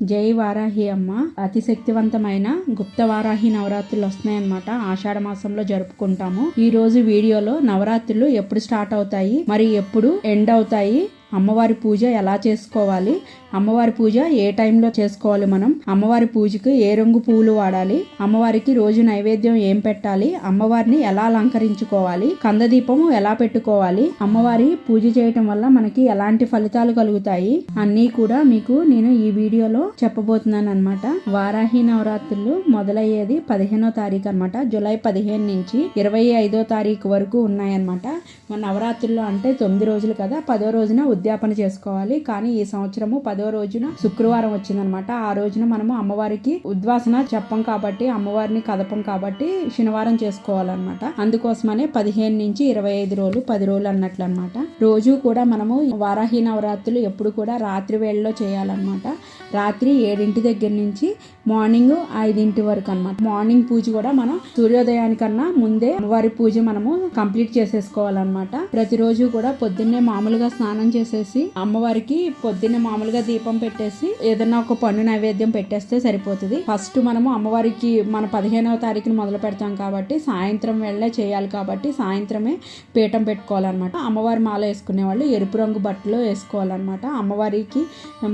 జై వారాహి అమ్మ. అతి శక్తివంతమైన గుప్త వారాహి నవరాత్రులు వస్తున్నాయన్నమాట. ఆషాఢ మాసంలో జరుపుకుంటాము. ఈ రోజు వీడియోలో నవరాత్రులు ఎప్పుడు స్టార్ట్ అవుతాయి, మరి ఎప్పుడు ఎండ్ అవుతాయి, అమ్మవారి పూజ ఎలా చేసుకోవాలి, అమ్మవారి పూజ ఏ టైంలో చేసుకోవాలి, మనం అమ్మవారి పూజకి ఏ రంగు పువ్వులు వాడాలి, అమ్మవారికి రోజు నైవేద్యం ఏం పెట్టాలి, అమ్మవారిని ఎలా అలంకరించుకోవాలి, కందదీపము ఎలా పెట్టుకోవాలి, అమ్మవారి పూజ చేయటం వల్ల మనకి ఎలాంటి ఫలితాలు కలుగుతాయి అన్నీ కూడా మీకు నేను ఈ వీడియోలో చెప్పబోతున్నాను అనమాట. వారాహి నవరాత్రులు మొదలయ్యేది 15వ తారీఖు అనమాట. జూలై 15 నుంచి 25వ తారీఖు వరకు ఉన్నాయన్నమాట. మన నవరాత్రుల్లో అంటే 9 రోజులు కదా, 10వ రోజున ఉద్యాపన చేసుకోవాలి. కానీ ఈ సంవత్సరము 10వ రోజున శుక్రవారం వచ్చిందనమాట. ఆ రోజున మనము అమ్మవారికి ఉద్వాసన చెప్పం కాబట్టి, అమ్మవారిని కదపం కాబట్టి శనివారం చేసుకోవాలన్నమాట. అందుకోసమనే 15 నుంచి 25 రోజులు 10 రోజులు అన్నట్లు అనమాట. రోజు కూడా మనము వారాహి నవరాత్రులు ఎప్పుడు కూడా రాత్రి వేళలో చేయాలన్నమాట. రాత్రి 7 దగ్గర నుంచి మార్నింగ్ 5 వరకు అనమాట. మార్నింగ్ పూజ కూడా మనం సూర్యోదయానికన్నా ముందే అమ్మవారి పూజ మనము కంప్లీట్ చేసేసుకోవాలన్నమాట. ప్రతిరోజు కూడా పొద్దున్నే మామూలుగా స్నానం చేసేసి అమ్మవారికి పొద్దున్నే మామూలుగా దీపం పెట్టేసి ఏదన్నా ఒక పండు నైవేద్యం పెట్టేస్తే సరిపోతుంది. ఫస్ట్ మనము అమ్మవారికి మన 15వ తారీఖున మొదలు పెడతాం కాబట్టి సాయంత్రం వేళే చేయాలి కాబట్టి సాయంత్రమే పీఠం పెట్టుకోవాలన్నమాట. అమ్మవారి మాల వేసుకునే వాళ్ళు ఎరుపు రంగు బట్టలు వేసుకోవాలన్నమాట. అమ్మవారికి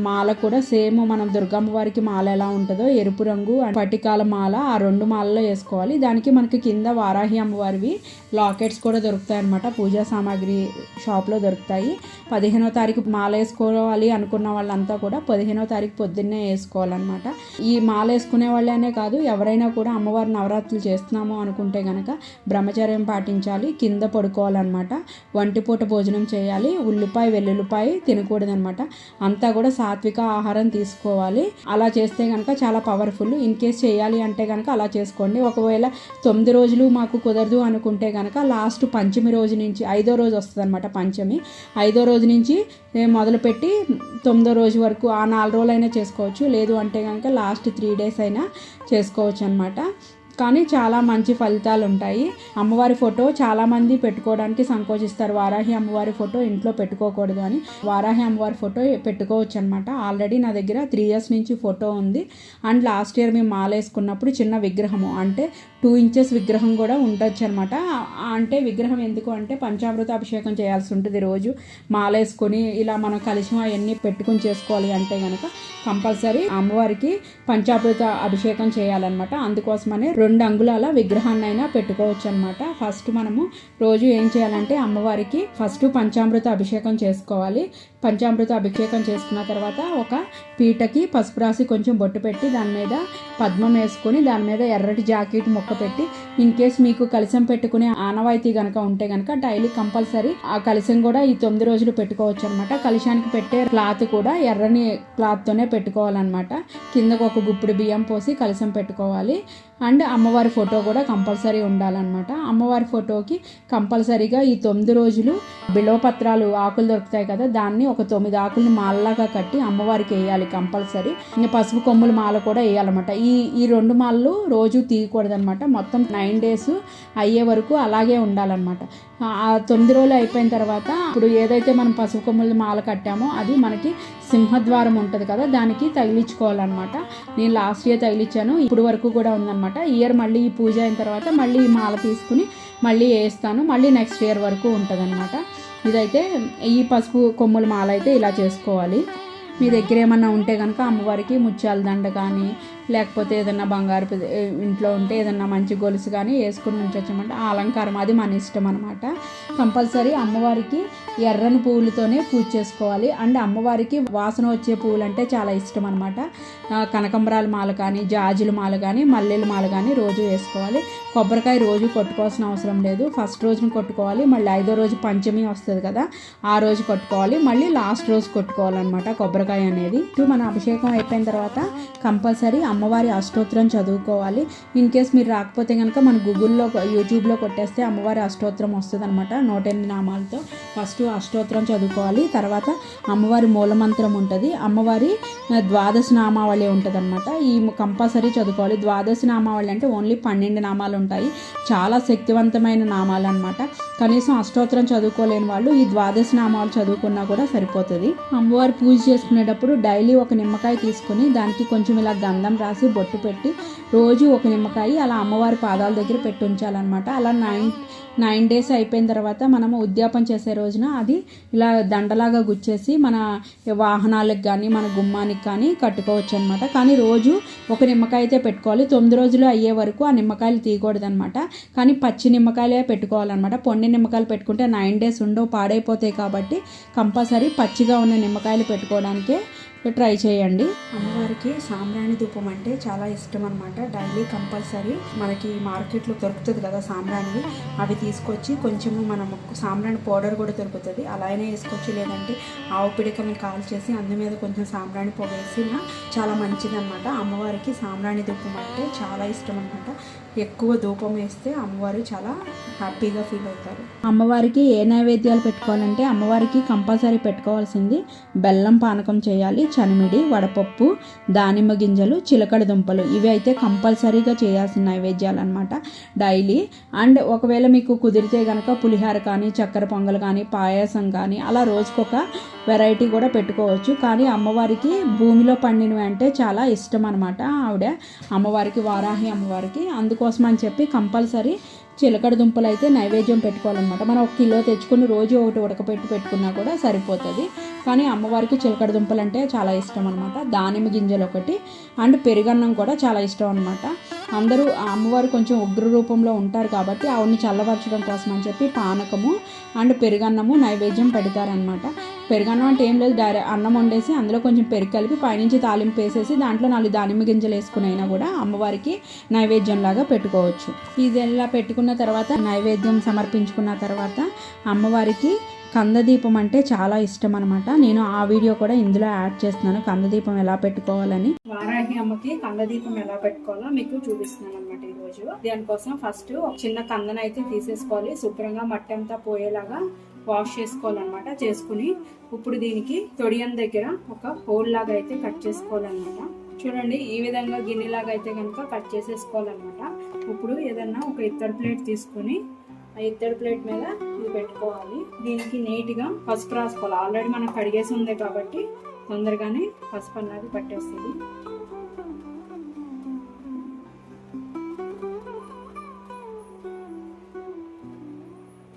మాల కూడా సేమ్ మనం దుర్గమ్మవారికి మాల ఎలా ఉంటుందో ఎరుపు రంగు పటికాల మాల ఆ 2 మాలలో వేసుకోవాలి. దానికి మనకి కింద వారాహి అమ్మవారివి లాకెట్స్ కూడా దొరుకుతాయి అనమాట. పూజా సామాగ్రి షాప్లో దొరుకుతాయి. 15వ తారీఖు మాల వేసుకోవాలి అనుకున్న వాళ్ళంతా కూడా 15వ తారీఖు పొద్దున్నే వేసుకోవాలన్నమాట. ఈ మాల వేసుకునే వాళ్ళనే కాదు, ఎవరైనా కూడా అమ్మవారి నవరాత్రులు చేస్తున్నాము అనుకుంటే గనక బ్రహ్మచర్యం పాటించాలి. కింద పడుకోవాలన్నమాట. వంటిపూట భోజనం చేయాలి. ఉల్లిపాయ వెల్లుల్లిపాయ తినకూడదనమాట. అంతా కూడా సాత్విక ఆహారం తీసుకోవాలి. అలా చేస్తే కనుక చాలా పవర్ఫుల్. ఇన్ కేస్ చేయాలి అంటే కనుక అలా చేసుకోండి. ఒకవేళ 9 రోజులు మాకు కుదరదు అనుకుంటే కనుక లాస్ట్ పంచమి రోజు నుంచి 5వ రోజు వస్తుంది అనమాట. పంచమి 5వ రోజు నుంచి మొదలుపెట్టి 9వ రోజు వరకు ఆ 4 రోజులైనా చేసుకోవచ్చు. లేదు అంటే కనుక లాస్ట్ 3 డేస్ అయినా చేసుకోవచ్చు అనమాట. కానీ చాలా మంచి ఫలితాలు ఉంటాయి. అమ్మవారి ఫోటో చాలామంది పెట్టుకోవడానికి సంకోచిస్తారు. వారాహి అమ్మవారి ఫోటో ఇంట్లో పెట్టుకోకూడదు అని. వారాహి అమ్మవారి ఫోటో పెట్టుకోవచ్చు అనమాట. ఆల్రెడీ నా దగ్గర 3 years నుంచి ఫోటో ఉంది. అండ్ లాస్ట్ ఇయర్ మేము మాల వేసుకున్నప్పుడు చిన్న విగ్రహము అంటే 2 inches విగ్రహం కూడా ఉండొచ్చు అనమాట. అంటే విగ్రహం ఎందుకు అంటే పంచామృత అభిషేకం చేయాల్సి ఉంటుంది. రోజు మాల వేసుకొని ఇలా మనం కలిసి అవన్నీ పెట్టుకుని చేసుకోవాలి అంటే కనుక కంపల్సరీ అమ్మవారికి పంచామృత అభిషేకం చేయాలన్నమాట. అందుకోసమనే 2 అంగుళాల విగ్రహాన్ని అయినా పెట్టుకోవచ్చు అనమాట. ఫస్ట్ మనము రోజు ఏం చేయాలంటే అమ్మవారికి ఫస్ట్ పంచామృత అభిషేకం చేసుకోవాలి. పంచామృత అభిషేకం చేసుకున్న తర్వాత ఒక పీటకి పసుపు రాసి కొంచెం బొట్టు పెట్టి దాని మీద పద్మం వేసుకొని దాని మీద ఎర్రటి జాకెట్ మొక్క పెట్టి ఇన్ కేస్ మీకు కలశం పెట్టుకునే ఆనవాయితీ గనక ఉంటే గనక డైలీ కంపల్సరీ ఆ కలశం కూడా ఈ 9 రోజులు పెట్టుకోవచ్చు అనమాట. కలశానికి పెట్టే క్లాత్ కూడా ఎర్రని క్లాత్తోనే పెట్టుకోవాలన్నమాట. కిందకు ఒక గుప్పుడు బియ్యం పోసి కలశం పెట్టుకోవాలి. అండ్ అమ్మవారి ఫోటో కూడా కంపల్సరీ ఉండాలన్నమాట. అమ్మవారి ఫోటోకి కంపల్సరీగా ఈ 9 రోజులు బిల్వపత్రాలు ఆకులు దొరుకుతాయి కదా, దాన్ని ఒక 9 ఆకుల్ని మాలలాగా కట్టి అమ్మవారికి వేయాలి కంపల్సరీ. ఇంకా పసుపు కొమ్ముల మాల కూడా వేయాలన్నమాట. ఈ 2 మాలలు రోజు తీయకూడదనమాట. మొత్తం 9 days అయ్యే వరకు అలాగే ఉండాలన్నమాట. ఆ 9 రోజులు అయిపోయిన తర్వాత ఇప్పుడు ఏదైతే మనం పసుపు కొమ్ముల మాల కట్టామో అది మనకి సింహద్వారం ఉంటుంది కదా, దానికి తగిలించుకోవాలన్నమాట. నేను లాస్ట్ ఇయర్ తగిలించాను, ఇప్పుడు వరకు కూడా ఉందన్నమాట. ఇయర్ మళ్ళీ ఈ పూజ అయిన తర్వాత మళ్ళీ ఈ మాల తీసుకుని మళ్ళీ వేస్తాను. మళ్ళీ నెక్స్ట్ ఇయర్ వరకు ఉంటుందన్నమాట. ఇదైతే ఈ పసుపు కొమ్ముల మాల అయితే ఇలా చేసుకోవాలి. మీ దగ్గర ఏమన్నా ఉంటే కనుక అమ్మవారికి ముత్యాల దండ కానీ లేకపోతే ఏదన్నా బంగారు ఇంట్లో ఉంటే ఏదన్నా మంచి గొలుసు కానీ వేసుకుని ఉంచొచ్చమంటే ఆ అలంకారం అది మన ఇష్టం అనమాట. కంపల్సరీ అమ్మవారికి ఎర్రని పువ్వులతోనే పూజ చేసుకోవాలి. అండ్ అమ్మవారికి వాసన వచ్చే పువ్వులు అంటే చాలా ఇష్టం అనమాట. కనకంబరాల మాల కానీ జాజుల మాల కానీ మల్లెల మాల కానీ రోజు వేసుకోవాలి. కొబ్బరికాయ రోజు కొట్టుకోవాల్సిన అవసరం లేదు. ఫస్ట్ రోజున కొట్టుకోవాలి, మళ్ళీ 5వ రోజు పంచమి వస్తుంది కదా ఆ రోజు కొట్టుకోవాలి, మళ్ళీ లాస్ట్ రోజు కొట్టుకోవాలన్నమాట కొబ్బరికాయ అనేది. మన అభిషేకం అయిపోయిన తర్వాత కంపల్సరీ అమ్మవారి అష్టోత్తరం చదువుకోవాలి. ఇన్ కేస్ మీరు రాకపోతే కనుక మన గూగుల్లో యూట్యూబ్లో కొట్టేస్తే అమ్మవారి అష్టోత్తరం వస్తుంది అనమాట. 108 నామాలతో ఫస్ట్ అష్టోత్తరం చదువుకోవాలి. తర్వాత అమ్మవారి మూలమంత్రం ఉంటుంది, అమ్మవారి ద్వాదశ నామావళి ఉంటుంది అనమాట. ఈ కంపల్సరీ చదువుకోవాలి. ద్వాదశ నామావళి అంటే ఓన్లీ 12 నామాలు ఉంటాయి, చాలా శక్తివంతమైన నామాలు అనమాట. కనీసం అష్టోత్తరం చదువుకోలేని వాళ్ళు ఈ ద్వాదశ నామాలు చదువుకున్నా కూడా సరిపోతుంది. అమ్మవారి పూజ చేసుకునేటప్పుడు డైలీ ఒక నిమ్మకాయ తీసుకొని దానికి కొంచెం ఇలా గంధం రాసి బొట్టు పెట్టి రోజు ఒక నిమ్మకాయ అలా అమ్మవారి పాదాల దగ్గర పెట్టి ఉంచాలన్నమాట. అలా 9 డేస్ అయిపోయిన తర్వాత మనము ఉద్యాపన చేసే రోజున అది ఇలా దండలాగా గుచ్చేసి మన వాహనాలకు కానీ మన గుమ్మానికి కానీ కట్టుకోవచ్చు అనమాట. కానీ రోజు ఒక నిమ్మకాయ అయితే పెట్టుకోవాలి. 9 రోజులు అయ్యే వరకు ఆ నిమ్మకాయలు తీయకూడదు అనమాట. కానీ పచ్చి నిమ్మకాయలే పెట్టుకోవాలన్నమాట. పొండి నిమ్మకాయలు పెట్టుకుంటే 9 డేస్ ఉండవు, పాడైపోతాయి. కాబట్టి కంపల్సరీ పచ్చిగా ఉన్న నిమ్మకాయలు పెట్టుకోవడానికే ట్రై చేయండి. అమ్మవారికి సాంబ్రాణి ధూపం అంటే చాలా ఇష్టం అనమాట. డైలీ కంపల్సరీ మనకి మార్కెట్లో దొరుకుతుంది కదా సాంబ్రాణి, అవి తీసుకొచ్చి కొంచెము మనం సాంబ్రాణి పౌడర్ కూడా దొరుకుతుంది, అలా అయినా వేసుకోవచ్చు. లేదంటే ఆవు పిడికలను కాల్చేసి అందు మీద కొంచెం సాంబ్రాణి పొగ వేసినా చాలా మంచిది అనమాట. అమ్మవారికి సాంబ్రాణి ధూపం అంటే చాలా ఇష్టం అనమాట. ఎక్కువ ధూపం వేస్తే అమ్మవారు చాలా హ్యాపీగా ఫీల్ అవుతారు. అమ్మవారికి ఏ నైవేద్యాలు పెట్టుకోవాలంటే అమ్మవారికి కంపల్సరీ పెట్టుకోవాల్సింది బెల్లం పానకం చేయాలి, చనిమిడి, వడపప్పు, దానిమ్మ గింజలు, చిలకడ దుంపలు, ఇవి అయితే కంపల్సరీగా చేయాల్సిన నైవేద్యాలు అనమాట డైలీ. అండ్ ఒకవేళ మీకు కుదిరితే కనుక పులిహార కానీ చక్కెర పొంగల్ కానీ పాయసం కానీ అలా రోజుకొక వెరైటీ కూడా పెట్టుకోవచ్చు. కానీ అమ్మవారికి భూమిలో పండినవి అంటే చాలా ఇష్టం అనమాట. ఆవిడ అమ్మవారికి, వారాహి అమ్మవారికి, అందుకోసం అని చెప్పి కంపల్సరీ చిలకడ దుంపలు అయితే నైవేద్యం పెట్టుకోవాలన్నమాట. మనం 1 కిలో తెచ్చుకుని రోజు ఒకటి ఉడకపెట్టి పెట్టుకున్నా కూడా సరిపోతుంది. కానీ అమ్మవారికి చిలకడ దుంపలు అంటే చాలా ఇష్టం అనమాట. దానిమ్మ గింజలు ఒకటి అండ్ పెరుగన్నం కూడా చాలా ఇష్టం అనమాట. అందరూ అమ్మవారు కొంచెం ఉగ్ర రూపంలో ఉంటారు కాబట్టి ఆవిడని చల్లబరచడం కోసం అని చెప్పి పానకము అండ్ పెరుగన్నము నైవేద్యం పెడతారనమాట. పెరుగన్నం అంటే ఏం లేదు, డైరెక్ట్ అన్నం వండేసి అందులో కొంచెం పెరుగు కలిపి పైనుంచి తాలింపు వేసేసి దాంట్లో 4 దానిమ్మ గింజలు వేసుకుని అయినా కూడా అమ్మవారికి నైవేద్యంలాగా పెట్టుకోవచ్చు. ఇది ఎలా పెట్టుకున్న తర్వాత నైవేద్యం సమర్పించుకున్న తర్వాత అమ్మవారికి కందదీపం అంటే చాలా ఇష్టం అనమాట. నేను ఆ వీడియో కూడా ఇందులో యాడ్ చేస్తున్నాను, కందదీపం ఎలా పెట్టుకోవాలని. వారాహి అమ్మకి కందదీపం ఎలా పెట్టుకోవాలో మీకు చూపిస్తున్నాను అనమాట ఈరోజు. దానికోసం ఫస్ట్ ఒక చిన్న కందన అయితే తీసేసుకోవాలి, శుభ్రంగా మట్టి అంతా పోయేలాగా వాష్ చేసుకోవాలన్నమాట. చేసుకుని ఇప్పుడు దీనికి తొడియం దగ్గర ఒక హోల్ లాగా అయితే కట్ చేసుకోవాలన్నమాట. చూడండి, ఈ విధంగా గిన్నెలాగా అయితే కనుక కట్ చేసేసుకోవాలన్నమాట. ఇప్పుడు ఏదన్నా ఒక ఇత్తడి ప్లేట్ తీసుకుని ఆ ఇత్తడి ప్లేట్ మీద ఇది పెట్టుకోవాలి. దీనికి నీట్గా పసుపు రాసుకోవాలి. ఆల్రెడీ మనం కడిగేసి ఉంది కాబట్టి తొందరగానే పసుపు అన్నది పట్టేస్తుంది.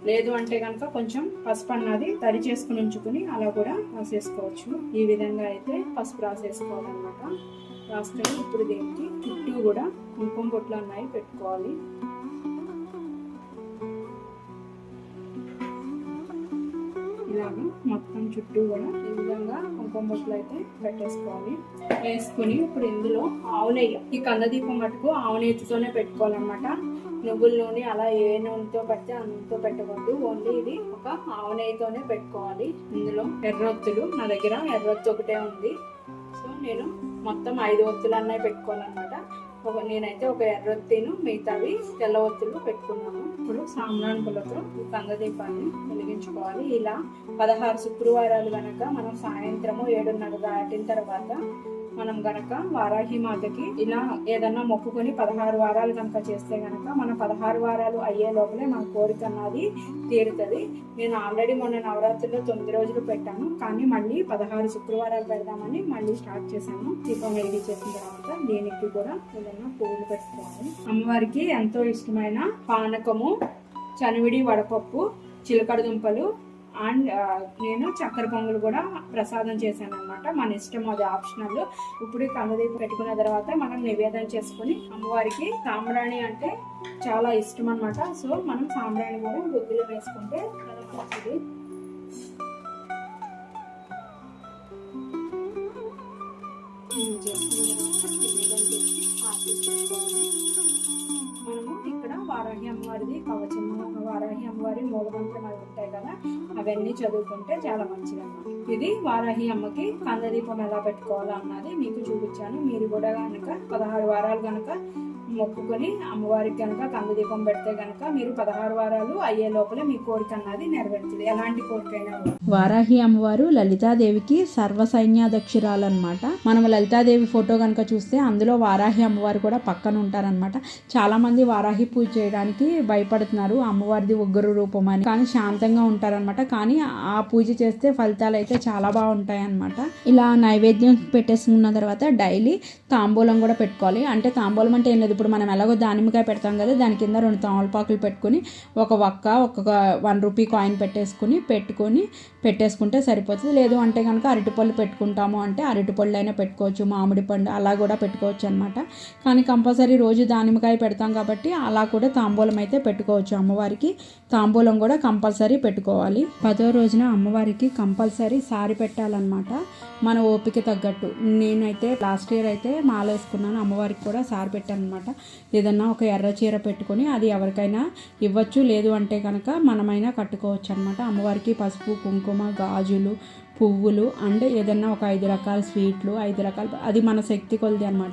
లేదు అంటే కనుక కొంచెం పసుపు అన్నది తడి చేసుకుని ఉంచుకుని అలా కూడా రాసేసుకోవచ్చు. ఈ విధంగా అయితే పసుపు రాసేసుకోవాలన్నమాట. రాసుకొని ఇప్పుడు దీనికి చుట్టూ కూడా కుంకుమ బొట్లు అన్నవి పెట్టుకోవాలి. ఇలాగా మొత్తం చుట్టూ కూడా ఈ విధంగా కుంకుమ బొట్లు అయితే పెట్టేసుకోవాలి. వేసుకుని ఇప్పుడు ఇందులో ఆవు నెయ్యి, ఈ కందదీపం మటుకు ఆవు నెయ్యితోనే పెట్టుకోవాలన్నమాట. నువ్వుల నూనె అలా ఏ నూనెతో పడితే ఆ నూనెతో పెట్టకూడదు, ఓన్లీ ఇది ఒక ఆవు నెయ్యితోనే పెట్టుకోవాలి. ఇందులో ఎర్రొత్తులు, నా దగ్గర ఎర్రొత్తు ఒకటే ఉంది, సో నేను మొత్తం 5 ఒత్తులు అన్నవి పెట్టుకోవాలన్నమాట. నేనైతే ఒక ఎర్రొత్తిను మిగతావి తెల్ల ఒత్తులు పెట్టుకున్నాను. ఇప్పుడు సాంబ్రాణి పుల్లతో ఈ కందదీపాన్ని వెలిగించుకోవాలి. ఇలా 16 శుక్రవారాలు గనక మనం సాయంత్రము 7:30 దాటిన తర్వాత మనం గనక వారాహి మాతకి ఇలా ఏదన్నా మొక్కుకొని 16 వారాలు కనుక చేస్తే గనక మన 16 వారాలు అయ్యే లోపలే మన కోరిక అన్నది తీరుతుంది. నేను ఆల్రెడీ మొన్న నవరాత్రిలో 9 రోజులు పెట్టాను, కానీ మళ్ళీ 16 శుక్రవారాలు పెడదామని మళ్ళీ స్టార్ట్ చేశాను. దీపం వెలిగించేసిన తర్వాత దీనికి కూడా ఏదన్నా పువ్వులు పెట్టుకోవాలి. అమ్మవారికి ఎంతో ఇష్టమైన పానకము, చనివిడి, వడపప్పు, చిలకడ దుంపలు అండ్ నేను చక్కెర పొంగలు కూడా ప్రసాదం చేశాను అనమాట. మన ఇష్టం, అది ఆప్షనల్. ఇప్పుడు కందదీపం పెట్టుకున్న తర్వాత మనం నివేదన చేసుకుని అమ్మవారికి సాంబ్రాణి అంటే చాలా ఇష్టం అనమాట. సో మనం సాంబ్రాణి కూడా బొగ్గులో వేసుకుంటే చాలా మంచిది. మనము ఇక్కడ వారాహి అమ్మవారిది కవచము, వారాహి అమ్మవారి మూలమంత్రం అవి ఉంటాయి కదా, అవన్నీ చదువుకుంటే చాలా మంచిది అన్నమాట. ఇది వారాహి అమ్మకి కందదీపం ఎలా పెట్టుకోవాలో అన్నది మీకు చూపించాను. మీరు కూడా కనుక 16 వారాలు కనుక మొక్కుకొని అమ్మవారికి కనుక కందదీపం పెడితే కనుక మీరు 16 వారాలు అయ్యే లోపలే మీ కోరిక అన్నది నెరవేరుతుంది, ఎలాంటి కోరికైనా. వారాహి అమ్మవారు లలితాదేవికి సర్వ సైన్యాధ్యక్షురాలు అనమాట. మనం లలితాదేవి ఫోటో కనుక చూస్తే అందులో వారాహి అమ్మవారు కూడా పక్కన ఉంటారనమాట. చాలా మంది వారాహి పూజ చేయడానికి భయపడుతున్నారు, అమ్మవారిది ఉగ్ర రూపం అని, కానీ శాంతంగా ఉంటారనమాట. కానీ ఆ పూజ చేస్తే ఫలితాలు అయితే చాలా బాగుంటాయి అనమాట. ఇలా నైవేద్యం పెట్టేసుకున్న తర్వాత డైలీ తాంబూలం కూడా పెట్టుకోవాలి. అంటే తాంబూలం అంటే ఏం లేదు, ఇప్పుడు మనం ఎలాగో దానిమ్మకాయ పెడతాం కదా, దాని కింద 2 తమలపాకులు పెట్టుకుని ఒక ఒక 1 రూపీ కాయిన్ పెట్టేసుకుంటే సరిపోతుంది. లేదు అంటే కనుక అరటిపళ్ళు పెట్టుకుంటాము అంటే అరటిపళ్ళు అయినా పెట్టుకోవచ్చు, మామిడి పండు అలా కూడా పెట్టుకోవచ్చు అనమాట. కానీ కంపల్సరీ రోజు దానిమ్మకాయ పెడతాం కాబట్టి అలా కూడా తాంబూలం అయితే పెట్టుకోవచ్చు. అమ్మవారికి తాంబూలం కూడా కంపల్సరీ పెట్టుకోవాలి. 10వ రోజున అమ్మవారికి కంపల్సరీ సారీ పెట్టాలన్నమాట, మన ఓపిక తగ్గట్టు. నేనైతే లాస్ట్ ఇయర్ అయితే మాల వేసుకున్నాను, అమ్మవారికి కూడా సారీ పెట్టాను అనమాట. ఏదన్నా ఒక ఎర్ర చీర పెట్టుకొని అది ఎవరికైనా ఇవ్వచ్చు, లేదు అంటే కనుక మనమైనా కట్టుకోవచ్చు అనమాట. అమ్మవారికి పసుపు, కుంకుమ, గాజులు, పువ్వులు అండ్ ఏదన్నా ఒక 5 రకాల స్వీట్లు, 5 రకాల, అది మన శక్తి కొలది అనమాట.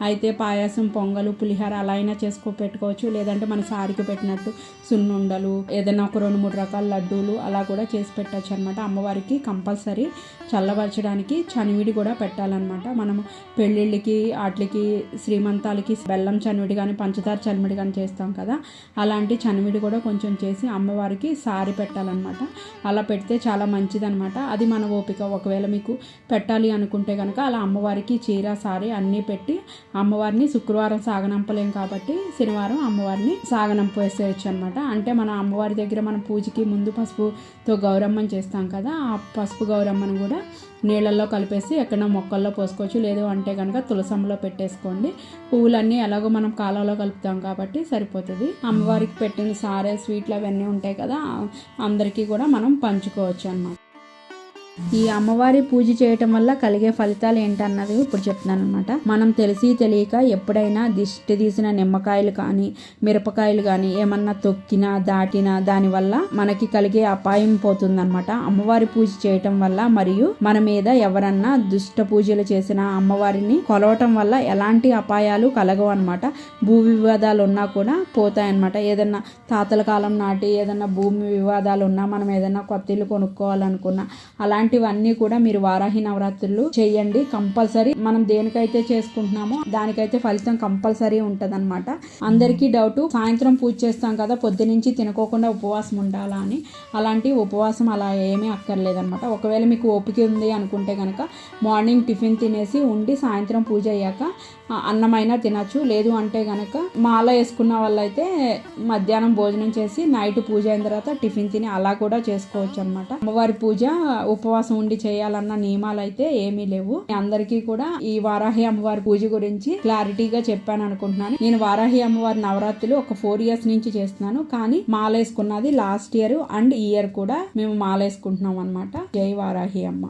అయితే పాయాసం, పొంగలు, పులిహార అలా అయినా పెట్టుకోవచ్చు, లేదంటే మన సారికి పెట్టినట్టు సున్నుండలు, ఏదన్నా ఒక 2-3 రకాల లడ్డూలు అలా కూడా చేసి పెట్టచ్చు అనమాట. అమ్మవారికి కంపల్సరీ చల్లబరచడానికి చనివిడి కూడా పెట్టాలన్నమాట. మనం పెళ్ళిళ్ళకి, వాటికి, శ్రీమంతాలకి బెల్లం చనివిడి కానీ పంచదార చనివిడి కానీ చేస్తాం కదా, అలాంటి చనివిడి కూడా కొంచెం చేసి అమ్మవారికి సారి పెట్టాలన్నమాట. అలా పెడితే చాలా మంచిదన్నమాట. అది మన ఓపిక. ఒకవేళ మీకు పెట్టాలి అనుకుంటే కనుక అలా అమ్మవారికి చీర, సారీ అన్నీ పెట్టి అమ్మవారిని శుక్రవారం సాగనంపలేం కాబట్టి శనివారం అమ్మవారిని సాగనంప వేసేయచ్చు అనమాట. అంటే మన అమ్మవారి దగ్గర మనం పూజకి ముందు పసుపుతో గౌరమ్మని చేస్తాం కదా, ఆ పసుపు గౌరమ్మను కూడా నీళ్ళల్లో కలిపేసి ఎక్కడో మొక్కల్లో పోసుకోవచ్చు, లేదు అంటే కనుక తులసంలో పెట్టేసుకోండి. పువ్వులన్నీ ఎలాగో మనం కాలంలో కలుపుతాం కాబట్టి సరిపోతుంది. అమ్మవారికి పెట్టిన సారే, స్వీట్లు అవన్నీ ఉంటాయి కదా, అందరికీ కూడా మనం పంచుకోవచ్చు అన్నమాట. ఈ అమ్మవారి పూజ చేయటం వల్ల కలిగే ఫలితాలు ఏంటన్నది ఇప్పుడు చెప్తున్నాను అనమాట. మనం తెలిసి తెలియక ఎప్పుడైనా దిష్టి తీసిన నిమ్మకాయలు కానీ, మిరపకాయలు కానీ ఏమన్నా తొక్కినా, దాటినా దానివల్ల మనకి కలిగే అపాయం పోతుందన్నమాట. అమ్మవారి పూజ చేయటం వల్ల, మరియు మన మీద ఎవరన్నా దుష్ట పూజలు చేసిన అమ్మవారిని కొలవటం వల్ల ఎలాంటి అపాయాలు కలగవు అనమాట. భూ వివాదాలు ఉన్నా కూడా పోతాయన్నమాట. ఏదన్నా తాతల కాలం నాటి ఏదన్నా భూమి వివాదాలు ఉన్నా, మనం ఏదన్నా కొత్త ఇల్లు కొనుక్కోవాలనుకున్నా, అలాంటివన్నీ కూడా మీరు వారాహి నవరాత్రులు చేయండి కంపల్సరీ. మనం దేనికైతే చేసుకుంటున్నామో దానికైతే ఫలితం కంపల్సరీ ఉంటదన్నమాట. అందరికీ డౌట్, సాయంత్రం పూజ చేస్తాం కదా, పొద్దునుంచి తినుకోకుండా ఉపవాసం ఉండాలా అని. అలాంటి ఉపవాసం అలా ఏమీ అక్కర్లేదన్నమాట. ఒకవేళ మీకు ఓపిక ఉంది అనుకుంటే కనుక మార్నింగ్ టిఫిన్ తినేసి ఉండి సాయంత్రం పూజ అయ్యాక అన్నమైనా తినచ్చు, లేదు అంటే కనుక మాల వేసుకున్న వాళ్ళైతే మధ్యాహ్నం భోజనం చేసి నైట్ పూజ అయిన తర్వాత టిఫిన్ తిని అలా కూడా చేసుకోవచ్చు అనమాట. అమ్మవారి పూజ ఉపవాసం ఉండి చేయాలన్న నియమాలు అయితే ఏమీ లేవు. అందరికీ కూడా ఈ వారాహి అమ్మవారి పూజ గురించి క్లారిటీగా చెప్పాను అనుకుంటున్నాను. నేను వారాహి అమ్మవారి నవరాత్రులు ఒక 4 years నుంచి చేస్తున్నాను, కానీ మాల వేసుకున్నది లాస్ట్ ఇయర్ అండ్ ఈ ఇయర్ కూడా మేము మాల వేసుకుంటున్నాం అనమాట. జై వారాహి అమ్మ.